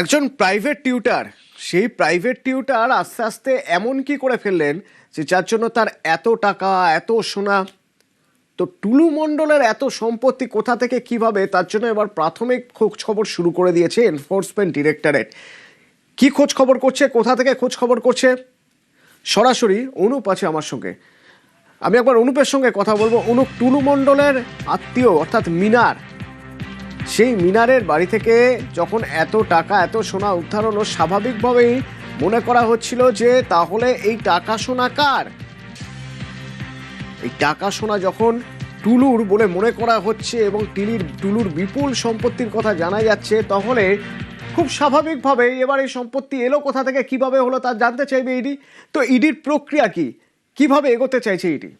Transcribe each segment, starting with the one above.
একজন private tutor, সেই private tutor আস্তে আস্তে এমন কি করে ফেললেন যে যার জন্য তার এত টাকা, এত সোনা। তো টুলু মণ্ডলের এত সম্পত্তি কোথা থেকে কিভাবে, তার জন্য এবার প্রাথমিক খোঁজ খবর শুরু করে দিয়েছে এনফোর্সমেন্ট ডিরেক্টরেট। কি খোঁজ খবর করছে, কোথা থেকে খোঁজ খবর করছে, সরাসরি অনুপ আছে আমার সঙ্গে। আমি একবার অনুপের সঙ্গে কথা বলবো। অনুপ, টুলু মণ্ডলের আত্মীয় অর্থাৎ মিনার, সেই মিনারের বাড়ি থেকে যখন এত টাকা, এত সোনা উদ্ধার হলো, স্বাভাবিকভাবেই মনে করা হচ্ছিল যে তাহলে এই টাকা সোনা কার। এই টাকা সোনা যখন টুলুর বলে মনে করা হচ্ছে এবং টুলুর বিপুল সম্পত্তির কথা জানা যাচ্ছে, তাহলে খুব স্বাভাবিকভাবে এবার এই সম্পত্তি এলো কোথা থেকে, কিভাবে হলো, তা জানতে চাইবে ইডি। তো ইডির প্রক্রিয়া কি, কিভাবে এগোতে চাইছে ইডি?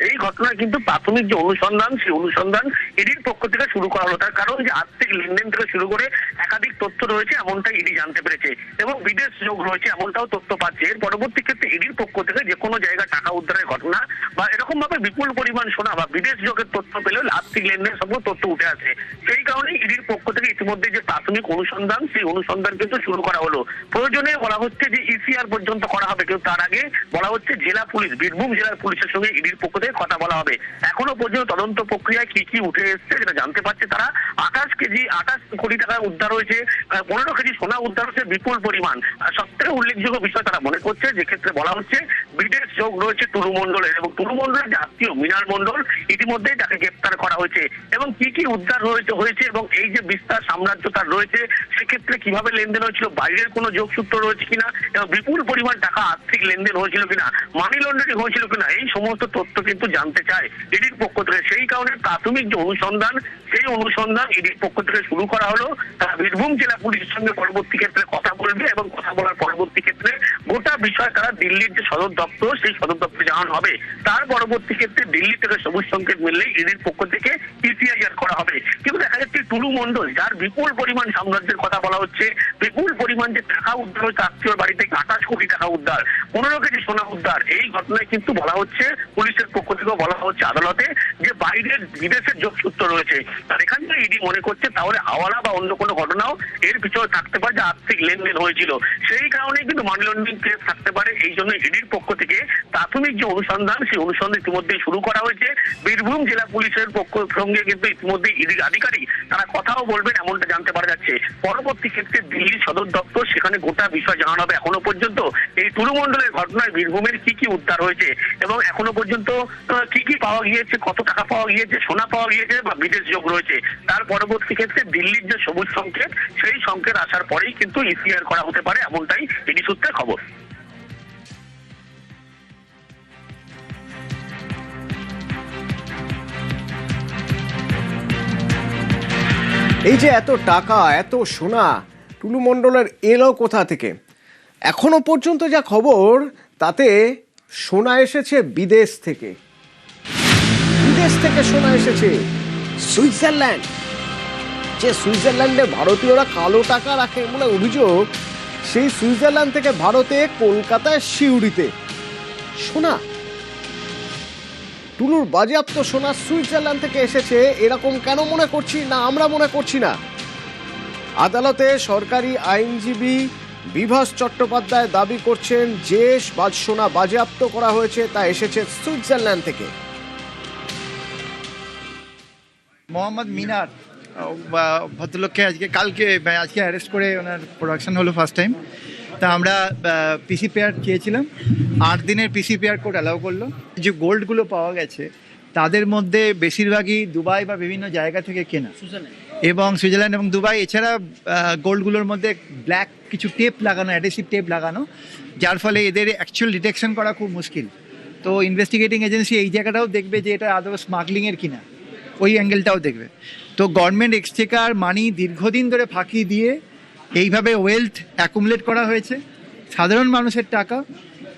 এই ঘটনায় কিন্তু প্রাথমিক যে অনুসন্ধান, সেই অনুসন্ধান ইডির পক্ষ থেকে শুরু করা হলো। তার কারণ যে আর্থিক লেনদেন থেকে শুরু করে একাধিক তথ্য রয়েছে, এমনটা ইডি জানতে পেরেছে এবং বিদেশ যোগ রয়েছে এমনটাও তথ্য পাচ্ছে। এর পরবর্তী ক্ষেত্রে ইডির পক্ষ থেকে যে কোনো জায়গা টাকা উদ্ধারের ঘটনা বা এরকম ভাবে বিপুল পরিমাণ সোনা বা বিদেশ যোগের তথ্য পেলেও আর্থিক লেনদেন সব তথ্য উঠে আসে। সেই কারণে ইডির পক্ষ থেকে ইতিমধ্যে যে প্রাথমিক অনুসন্ধান, সেই অনুসন্ধান কিন্তু শুরু করা হলো। প্রয়োজনে বলা হচ্ছে যে ইসিআর পর্যন্ত করা হবে, কিন্তু তার আগে বলা হচ্ছে জেলা পুলিশ, বীরভূম জেলার পুলিশের সঙ্গে ইডির পক্ষ থেকে কথা বলা হবে। এখনো পর্যন্ত তদন্ত প্রক্রিয়ায় কি কি উঠে এসছে যেটা জানতে পারছে তারা। 28 কোটি টাকা উদ্ধার হয়েছে, 15 কেজি সোনা উদ্ধার হয়েছে বিপুল পরিমাণ। সবথেকে উল্লেখযোগ্য বিষয় তারা মনে করছে, যে ক্ষেত্রে বলা হচ্ছে বিদেশ যোগ রয়েছে টুলু মণ্ডলের, এবং টুলু মণ্ডলের যে আত্মীয় মিনার মণ্ডল, ইতিমধ্যেই তাকে গ্রেপ্তার করা হয়েছে। এবং কি কি উদ্ধার হয়েছে এবং এই যে বিস্তার সাম্রাজ্য তার রয়েছে, সেক্ষেত্রে কিভাবে লেনদেন হয়েছিল, বাইরের কোনো যোগসূত্র রয়েছে কিনা, এবং বিপুল পরিমাণ টাকা আর্থিক লেনদেন হয়েছিল কিনা, মানি লন্ডারিং হয়েছিল কিনা, এই সমস্ত তথ্য কিন্তু জানতে চায় ইডির পক্ষ থেকে। সেই কারণে প্রাথমিক যে অনুসন্ধান, সেই অনুসন্ধান ইডির পক্ষ থেকে শুরু করা হলো। তারা বীরভূম জেলা পুলিশের সঙ্গে পরবর্তী ক্ষেত্রে কথা বলবে এবং কথা বলার পরবর্তী ক্ষেত্রে গোটা বিষয় তারা দিল্লির যে সদর দপ্তর, সেই সদর দপ্তরে জানানো হবে। তার পরবর্তী ক্ষেত্রে দিল্লি থেকে সবুজ সংকেত মিললেই ইডির পক্ষ থেকে ইসিআইআর করা হবে। কিন্তু দেখা যাচ্ছে টুলু মণ্ডল, যার বিপুল পরিমাণ সাম্রাজ্যের কথা বলা হচ্ছে, বিপুল পরিমাণ যে টাকা উদ্ধার হয়েছে আত্মীয়র বাড়ি থেকে, 28 কোটি টাকা উদ্ধার, 15 কেজি সোনা উদ্ধার, এই ঘটনায় কিন্তু বলা হচ্ছে, পুলিশের পক্ষ থেকেও বলা হচ্ছে আদালতে, যে বাইরের বিদেশের যোগসূত্র রয়েছে। আর এখান থেকে ইডি মনে করছে তাহলে হাওয়ালা বা অন্য কোনো ঘটনাও এর পিছনে থাকতে পারে, যে আর্থিক লেনদেন হয়েছিল। সেই কারণে কিন্তু মানি লন্ডারিং কেস থাকতে পারে। এই জন্য ইডির পক্ষ থেকে প্রাথমিক যে অনুসন্ধান, সেই অনুসন্ধান ইতিমধ্যেই শুরু করা হয়েছে। বীরভূম জেলা পুলিশের পক্ষ সঙ্গে কিন্তু ইতিমধ্যেই ইডির আধিকারিক তারা কথাও বলবেন, এমনটা জানতে পারা যাচ্ছে। পরবর্তী ক্ষেত্রে দিল্লি সদর দপ্তর, সেখানে গোটা বিষয় জানানো হবে। এখনো পর্যন্ত এই টুলু মণ্ডলের ঘটনায় বীরভূমের কি কি উদ্ধার হয়েছে এবং এখনো পর্যন্ত কি কি পাওয়া গিয়েছে, কত টাকা পাওয়া গিয়েছে, সোনা পাওয়া গিয়েছে বা বিদেশ যোগ রয়েছে, তার পরবর্তী ক্ষেত্রে দিল্লির যে সবুজ সংকেত, সেই সংকেত আসার পরেই কিন্তু ইসিআর করা হতে পারে, এমনটাই ইডি সূত্রে খবর। এই যে এত টাকা, এত সোনা টুলু মণ্ডলের এলো কোথা থেকে? এখনো পর্যন্ত যা খবর, তাতে সোনা এসেছে বিদেশ থেকে। বিদেশ থেকে সোনা এসেছে সুইজারল্যান্ড। যে সুইজারল্যান্ডে ভারতীয়রা কালো টাকা রাখে বলে অভিযোগ, সেই সুইজারল্যান্ড থেকে ভারতে কলকাতায় সিউড়িতে সোনা, টুলুর বাজেয়াপ্ত সোনা সুইজারল্যান্ড থেকে এসেছে। এরকম কেন মনে করছি না, আমরা মনে করছি না। আদালতে সরকারি আইনজীবী বিভাস চট্টোপাধ্যায় দাবি করছেন যে সোনা বাজেয়াপ্ত করা হয়েছে তা এসেছে সুইজারল্যান্ড থেকে। মোহাম্মদ মিনার ভদ্রলোককে আজকে অ্যারেস্ট করে ওনার প্রোডাকশন হলো ফার্স্ট টাইম। তা আমরা পিসিপিআর চেয়েছিলাম, 8 দিনের পিসিপিআর কোর্ট অ্যালাউ করলো। যে গোল্ডগুলো পাওয়া গেছে তাদের মধ্যে বেশিরভাগই দুবাই বা বিভিন্ন জায়গা থেকে কেনা, এবং সুইজারল্যান্ড এবং দুবাই। এছাড়া গোল্ডগুলোর মধ্যে ব্ল্যাক কিছু টেপ লাগানো, অ্যাডেসিভ টেপ লাগানো, যার ফলে এদের অ্যাকচুয়াল ডিটেকশন করা খুব মুশকিল। তো ইনভেস্টিগেটিং এজেন্সি এই জায়গাটাও দেখবে যে এটা আদৌ স্মাগলিংয়ের কিনা, ওই অ্যাঙ্গেলটাও দেখবে। তো গভর্নমেন্ট এক্সচেকার মানি দীর্ঘদিন ধরে ফাঁকি দিয়ে এইভাবে ওয়েলথ অ্যাকুমুলেট করা হয়েছে, সাধারণ মানুষের টাকা।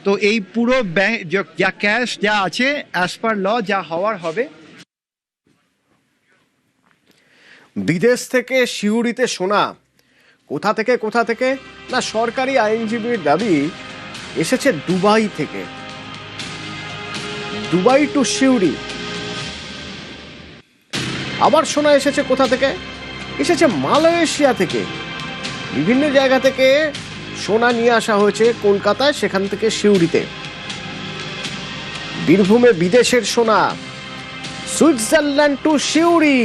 তো এই পুরো ব্যাংক যা ক্যাশ যা আছে, অ্যাজ পার ল যা হওয়ার হবে। বিদেশ থেকে সিউড়িতে সোনা কোথা থেকে না, সরকারি আইনজীবীর দাবি এসেছে দুবাই থেকে। Dubai to Suri. আবার সোনা এসেছে কোথা থেকে? এসেছে মালয়েশিয়া থেকে। বিভিন্ন জায়গা থেকে সোনা নিয়ে আসা হয়েছে কলকাতায়, সেখান থেকে সিউড়িতে। বীরভূমে বিদেশের সোনা, সুইজারল্যান্ড টু সিউড়ি।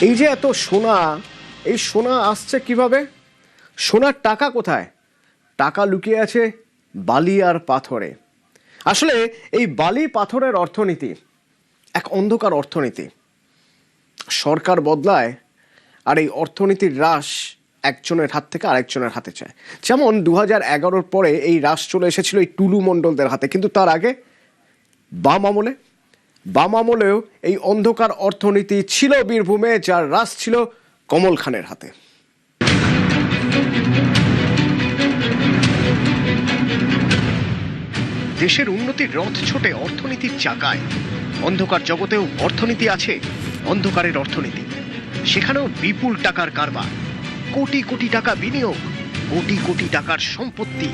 এই যে এত সোনা, এই সোনা আসছে কিভাবে? সোনার টাকা কোথায়? টাকা লুকিয়ে আছে বালি আর পাথরে। আসলে এই বালি পাথরের অর্থনীতি এক অন্ধকার অর্থনীতি। সরকার বদলায় আর এই অর্থনীতির রাশ একজনের হাত থেকে আরেকজনের হাতে যায়। যেমন 2011 পরে এই রাশ চলে এসেছিল এই টুলু মণ্ডলদের হাতে, কিন্তু তার আগে বাম আমলেও এই অন্ধকার অর্থনীতি ছিল বীরভূমে, যার রাশ ছিল কমল খানের হাতে। দেশের উন্নতির রথ ছোটে অর্থনীতির চাকায়। অন্ধকার জগতেও অর্থনীতি আছে, অন্ধকারের অর্থনীতি। সেখানেও বিপুল টাকার কারবার, কোটি কোটি টাকা বিনিয়োগ, কোটি কোটি টাকার সম্পত্তি,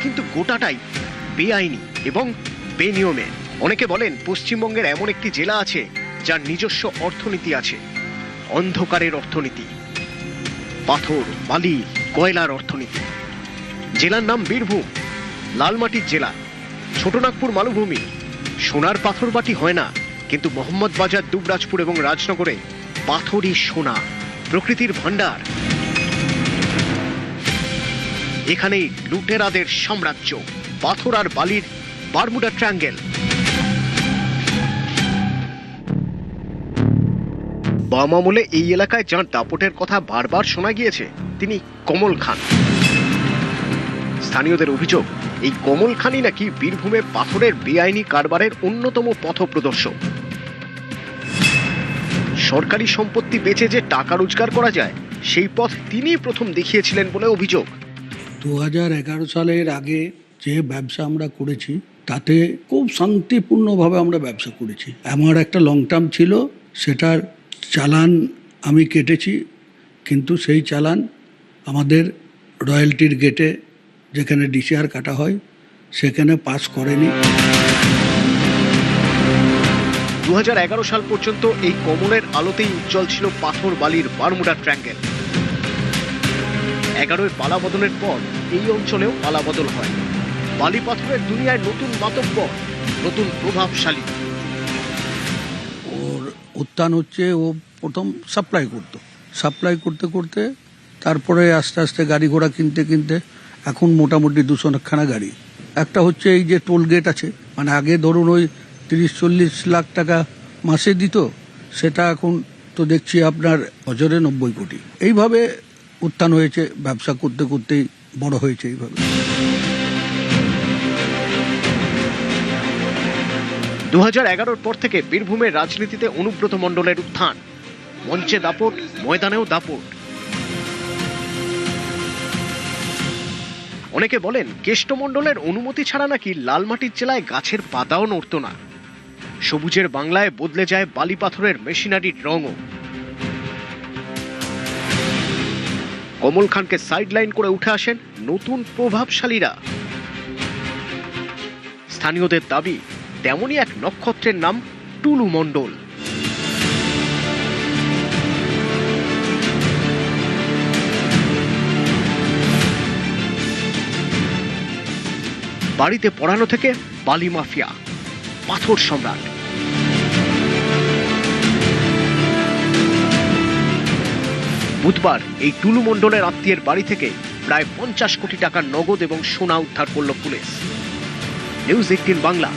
কিন্তু গোটাটাই বেআইনি এবং বেনিয়মে। অনেকে বলেন পশ্চিমবঙ্গের এমন একটি জেলা আছে যার নিজস্ব অর্থনীতি আছে, অন্ধকারের অর্থনীতি, পাথর, বালি, কয়লার অর্থনীতি। জেলার নাম বীরভূম, লালমাটির জেলা, ছোটনাগপুর মালভূমি। সোনার পাথর বাটি হয় না, কিন্তু মোহাম্মদ বাজার, দুবরাজপুর এবং রাজনগরে পাথরই সোনা, প্রকৃতির ভান্ডার। এখানেই লুটেরাদের সাম্রাজ্য, পাথর আর বালির বারমুডা ট্রায়াঙ্গেল। বাম আমলে এই এলাকায় যার দাপটের কথা বারবার শোনা গিয়েছে তিনি কমল খান। স্থানীয়দের অভিযোগ, এই কমল খানই নাকি বীরভূমে পাথরের বেআইনি কারবারের অন্যতম পথপ্রদর্শক। সরকারি সম্পত্তি বেচে যে টাকা রোজগার করা যায়, সেই পথ তিনিই প্রথম দেখিয়েছিলেন বলে অভিযোগ। 2011 সালের আগে যে ব্যবসা আমরা করেছি তাতে খুব শান্তিপূর্ণভাবে আমরা ব্যবসা করেছি। আমার একটা লং টার্ম ছিল, সেটার চালান আমি কেটেছি, কিন্তু সেই চালান আমাদের রয়্যালটির গেটে যেখানে ডিসিআর কাটা হয় সেখানে পাস করেনি। 2011 সাল পর্যন্ত এই কমলের আলোতেই উজ্জ্বল ছিল পাথর বালির বারমুডা ট্রায়াঙ্গেল। 11 পালাবদলের পর এই অঞ্চলেও পালাবদল হয়। বালি পাথরের দুনিয়ায় নতুন মাতব্বর, নতুন প্রভাবশালী। ওর উত্থান হচ্ছে, ও প্রথম সাপ্লাই করতে করতে তারপরে আস্তে আস্তে গাড়ি ঘোড়া কিনতে কিনতে এখন মোটামুটি 200খানা গাড়ি। একটা হচ্ছে এই যে টোল গেট আছে, মানে আগে ধরুন ওই 30-40 লাখ টাকা মাসে দিত, সেটা এখন তো দেখছি আপনার বছরে 90 কোটি। এইভাবে উত্থান হয়েছে, ব্যবসা করতে করতেই বড় হয়েছে এইভাবে। 2011 পর থেকে বীরভূমের রাজনীতিতে অনুব্রত মণ্ডলের উত্থান। মঞ্চে দাপট, ময়দানেও দাপট। অনেকে বলেন কেষ্টমণ্ডলের অনুমতি ছাড়া নাকি লালমাটির জেলায় গাছের পাতাও নড়ত না। সবুজের বাংলায় বদলে যায় বালি পাথরের মেশিনারির রঙও। কমল খানকে সাইডলাইন করে উঠে আসেন নতুন প্রভাবশালীরা। স্থানীয়দের দাবি, তেমনই এক নক্ষত্রের নাম টুলু মণ্ডল। বাড়িতে পড়ানো থেকে বালি মাফিয়া, পাথর সম্রাট। বুধবার এই টুলু মণ্ডলের আত্মীয়ের বাড়ি থেকে প্রায় 50 কোটি টাকার নগদ এবং সোনা উদ্ধার করল পুলিশ। নিউজ 18 বাংলা।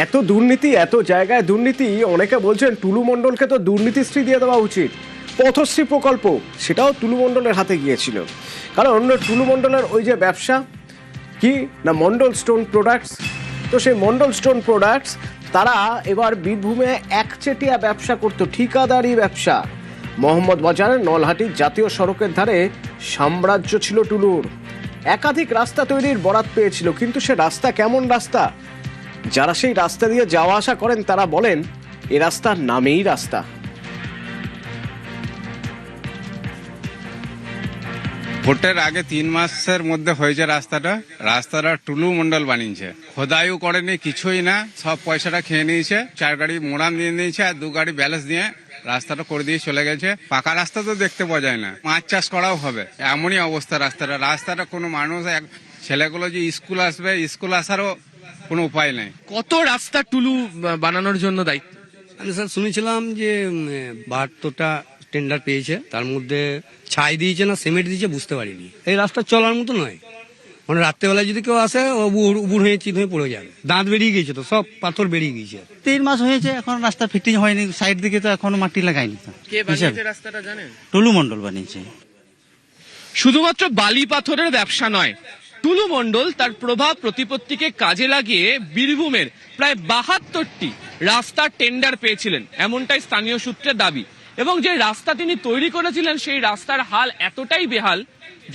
এত দুর্নীতি, এত জায়গায় দুর্নীতি, অনেকে বলছেন টুলু মণ্ডলকে তো দুর্নীতিশ্রী দিয়ে দেওয়া উচিত। পথশ্রী প্রকল্প সেটাও টুলু মণ্ডলের হাতে গিয়েছিল, কারণ টুলু মণ্ডলের ওই যে ব্যবসা কি না, মণ্ডল স্টোন প্রোডাক্টস। তো সেই মণ্ডল স্টোন প্রোডাক্টস তারা এবার বীরভূমে একচেটিয়া ব্যবসা করতো, ঠিকাদারি ব্যবসা। মোহাম্মদ বাজার নলহাটি জাতীয় সড়কের ধারে সাম্রাজ্য ছিল টুলুর। একাধিক রাস্তা তৈরির বরাত পেয়েছিল, কিন্তু সে রাস্তা কেমন রাস্তা, যারা সেই রাস্তা দিয়ে যাওয়া আসা করেন তারা বলেন এ রাস্তার নামেই রাস্তা। ভোটের আগে 3 মাসের মধ্যে হয়েছে রাস্তাটা টুলু মণ্ডল বানিয়েছে, খোদাইও করেনি, কিছুই না, সব পয়সাটা খেয়ে নিয়েছে। 4 গাড়ি মোড়াম দিয়ে নিয়েছে আর 2 গাড়ি ব্যালেন্স দিয়ে রাস্তাটা করে দিয়ে চলে গেছে। পাকা রাস্তা তো দেখতে পাওয়া যায় না, মাছ চাষ করাও হবে, এমনই অবস্থা রাস্তাটা কোনো মানুষ, ছেলেগুলো যে স্কুল আসবে, স্কুল আসারও কোনো উপায় নেই। কত রাস্তা টুলু বানানোর জন্য দায়িত্ব? আমি স্যার শুনেছিলাম যে 72টা টেন্ডার পেয়েছে, তার মধ্যে ছাই দিয়েছে না সিমেন্ট দিয়েছে বুঝতে পারিনি। এই রাস্তা চলার মতো নয়, মানে রাত্রেবেলা যদি কেউ আসে ও উবুর হয়ে চিত হয়ে পড়ে যাবে। দাঁত বেরিয়ে গিয়েছে, তো সব পাথর বেরিয়ে গিয়েছে। 3 মাস হয়েছে, এখন রাস্তা ফিটিং হয়নি, সাইড দিকে তো এখনো মাটি লাগায়নি। কে বানিয়েছে রাস্তাটা জানেন? টুলু মণ্ডল বানিয়েছে। শুধুমাত্র বালি পাথরের ব্যবসা নয়, টুলু মণ্ডল তার প্রভাব প্রতিপত্তিকে কাজে লাগিয়ে বীরভূমের প্রায় 72টি রাস্তার টেন্ডার পেয়েছিলেন, এমনটাই স্থানীয় সূত্রে দাবি। এবং যে রাস্তা তিনি তৈরি করেছিলেন সেই রাস্তার হাল এতটাই বেহাল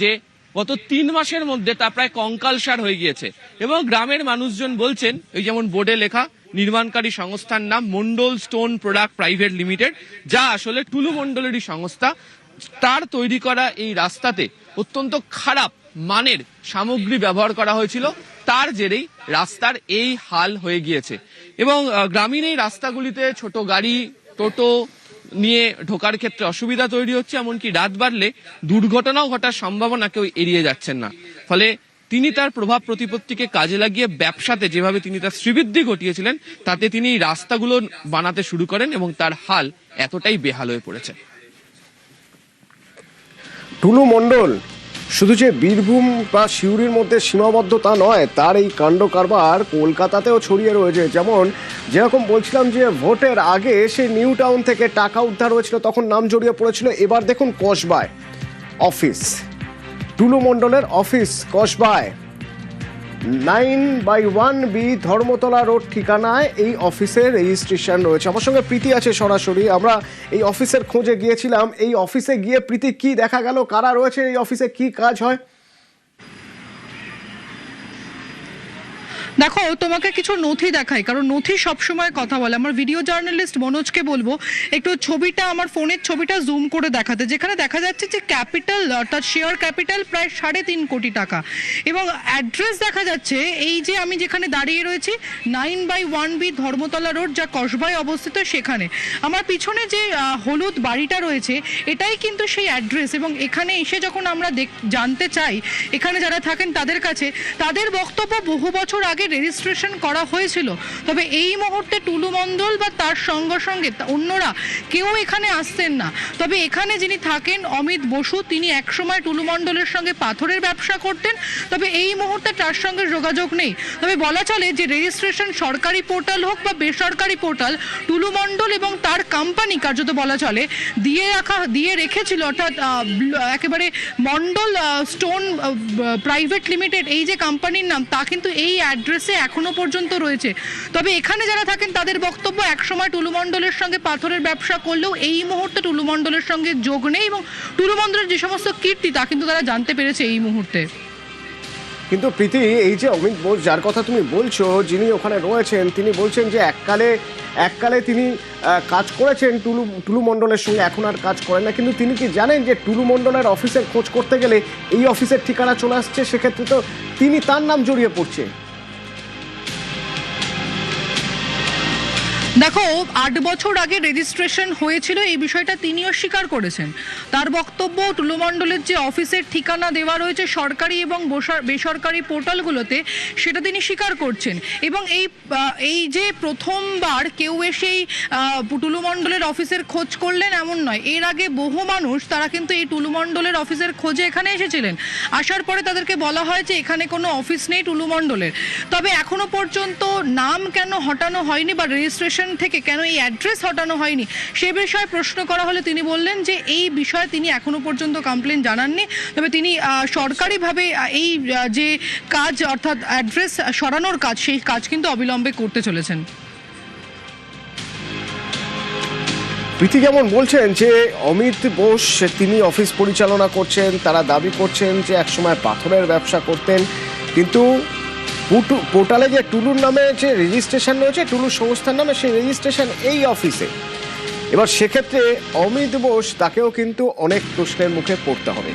যে গত 3 মাসের মধ্যে তা প্রায় কঙ্কালসার হয়ে গিয়েছে। এবং গ্রামের মানুষজন বলছেন, এই যেমন বোর্ডে লেখা, নির্মাণকারী সংস্থার নাম মণ্ডল স্টোন প্রোডাক্ট প্রাইভেট লিমিটেড, যা আসলে টুলু মণ্ডলেরই সংস্থা। তার তৈরি করা এই রাস্তাতে অত্যন্ত খারাপ মানের সামগ্রী ব্যবহার করা হয়েছিল, তার জেরেই রাস্তার এই হাল হয়ে গিয়েছে। এবং গ্রামীণ এই রাস্তাগুলিতে ছোট গাড়ি, টোটো নিয়ে ঢোকার ক্ষেত্রে অসুবিধা তৈরি হচ্ছে, এমনকি রাত বাড়লে দুর্ঘটনাও ঘটার সম্ভাবনা কেউ এড়িয়ে যাচ্ছেন না। ফলে তিনি তার প্রভাব প্রতিপত্তিকে কাজে লাগিয়ে ব্যবসাতে যেভাবে তিনি তার শ্রীবৃদ্ধি ঘটিয়েছিলেন, তাতে তিনি এই রাস্তাগুলো বানাতে শুরু করেন এবং তার হাল এতটাই বেহাল হয়ে পড়েছে। টুলু মণ্ডল শুধু যে বীরভূম বা সিউড়ির মধ্যে সীমাবদ্ধ তা নয়, তার এই কাণ্ড কারবার কলকাতাতেও ছড়িয়ে রয়েছে। যেরকম বলছিলাম যে ভোটের আগে সে নিউ টাউন থেকে টাকা উদ্ধার হয়েছিল, তখন নাম জড়িয়ে পড়েছিল। এবার দেখুন কসবায় অফিস, টুলু মণ্ডলের অফিস কসবায় 9/1B ধর্মতলা রোড ঠিকানায় এই অফিসের রেজিস্ট্রেশন রয়েছে। আমার সঙ্গে প্রীতি আছে সরাসরি, আমরা এই অফিসের খোঁজে গিয়েছিলাম। এই অফিসে গিয়ে প্রীতি কি দেখা গেল, কারা রয়েছে এই অফিসে, কি কাজ হয়? দেখো, তোমাকে কিছু নথি দেখাই, কারণ নথি সবসময় কথা বলে। আমার ভিডিও জার্নালিস্ট মনোজকে বলবো একটু ছবিটা, আমার ফোনের ছবিটা জুম করে দেখাতে, যেখানে দেখা যাচ্ছে যে ক্যাপিটাল, অর্থাৎ শেয়ার ক্যাপিটাল প্রায় 3.5 কোটি টাকা। এবং অ্যাড্রেস দেখা যাচ্ছে এই যে আমি যেখানে দাঁড়িয়ে রয়েছি, 9/1B ধর্মতলা রোড, যা কসবায় অবস্থিত, সেখানে আমার পিছনে যে হলুদ বাড়িটা রয়েছে এটাই কিন্তু সেই অ্যাড্রেস। এবং এখানে এসে যখন আমরা জানতে চাই এখানে যারা থাকেন তাদের কাছে, তাদের বক্তব্য বহু বছর আগে রেজিস্ট্রেশন করা হয়েছিল, তবে এই মুহূর্তে টুলু মণ্ডল বা তার সঙ্গে সঙ্গে অন্যরা কেউ এখানে আসতেন না। তবে এখানে যিনি থাকেন অমিত বসু, তিনি একসময় টুলু মণ্ডলের সঙ্গে পাথরের ব্যবসা করতেন, তবে এই মুহূর্তে তার সঙ্গে যোগাযোগ নেই। তবে বলা চলে যে রেজিস্ট্রেশন সরকারি পোর্টাল হোক বা বেসরকারি পোর্টাল, টুলু মণ্ডল এবং তার কোম্পানি কার্যত বলা চলে দিয়ে রেখেছিল, অর্থাৎ একেবারে মণ্ডল স্টোন প্রাইভেট লিমিটেড এই যে কোম্পানির নাম, তা কিন্তু এই অ্যাড্রেসে এখনো পর্যন্ত রয়েছে। তবে এখানে যারা থাকেন তাদের বক্তব্য, একসময় টুলু মণ্ডলের সঙ্গে পাথরের ব্যবসা করলেও এই মুহূর্তে টুলু মণ্ডলের সঙ্গে যোগ নেই, এবং টুলু মণ্ডলের যে সমস্ত কীর্তি তা কিন্তু তারা জানতে পেরেছে এই মুহূর্তে। কিন্তু প্রীতি, এই যে অমিত বোস যার কথা তুমি বলছো, যিনি ওখানে রয়েছেন, তিনি বলছেন যে এককালে তিনি কাজ করেছেন টুলু মণ্ডলের সঙ্গে, এখন আর কাজ করেন না। কিন্তু তিনি কি জানেন যে টুলু মণ্ডলের অফিসের খোঁজ করতে গেলে এই অফিসের ঠিকানা চলে আসছে, সেক্ষেত্রে তো তার নাম জড়িয়ে পড়ছে। দেখো 8 বছর আগে রেজিস্ট্রেশন হয়েছিল এই বিষয়টা তিনিও স্বীকার করেছেন। তার বক্তব্য টুলু মণ্ডলের যে অফিসের ঠিকানা দেওয়া রয়েছে সরকারি এবং বেসরকারি পোর্টালগুলোতে সেটা তিনি স্বীকার করছেন এবং এই যে প্রথমবার কেউ এসেই টুলু মণ্ডলের অফিসের খোঁজ করলেন এমন নয়, এর আগে বহু মানুষ তারা কিন্তু এই টুলু মণ্ডলের অফিসের খোঁজে এখানে এসেছিলেন। আসার পরে তাদেরকে বলা হয় যে এখানে কোনো অফিস নেই টুলু মণ্ডলের। তবে এখনো পর্যন্ত নাম কেন হটানো হয়নি বা রেজিস্ট্রেশন থেকে কেন এই অ্যাড্রেস হটানো হয়নি সে বিষয়ে প্রশ্ন করা হলে তিনি বললেন যে এই বিষয়ে তিনি এখনো পর্যন্ত কমপ্লেন জানাননি, তবে তিনি সরকারিভাবে এই যে কাজ অর্থাৎ অ্যাড্রেস সরানোর কাজ সেই কাজ কিন্তু অবিলম্বে করতে চলেছেন। প্রীতি যেমন বলছেন যে অমিত বোস তিনি অফিস পরিচালনা করছেন, তারা দাবি করছেন যে একসময় পাথরের ব্যবসা করতেন, কিন্তু পোর্টালে যে টুলুর নামে যে রেজিস্ট্রেশন রয়েছে টুলু সংস্থার নামে সেই রেজিস্ট্রেশন এই অফিসে। এবার সেক্ষেত্রে অমিত বোস তাকেও কিন্তু অনেক প্রশ্নের মুখে পড়তে হবে।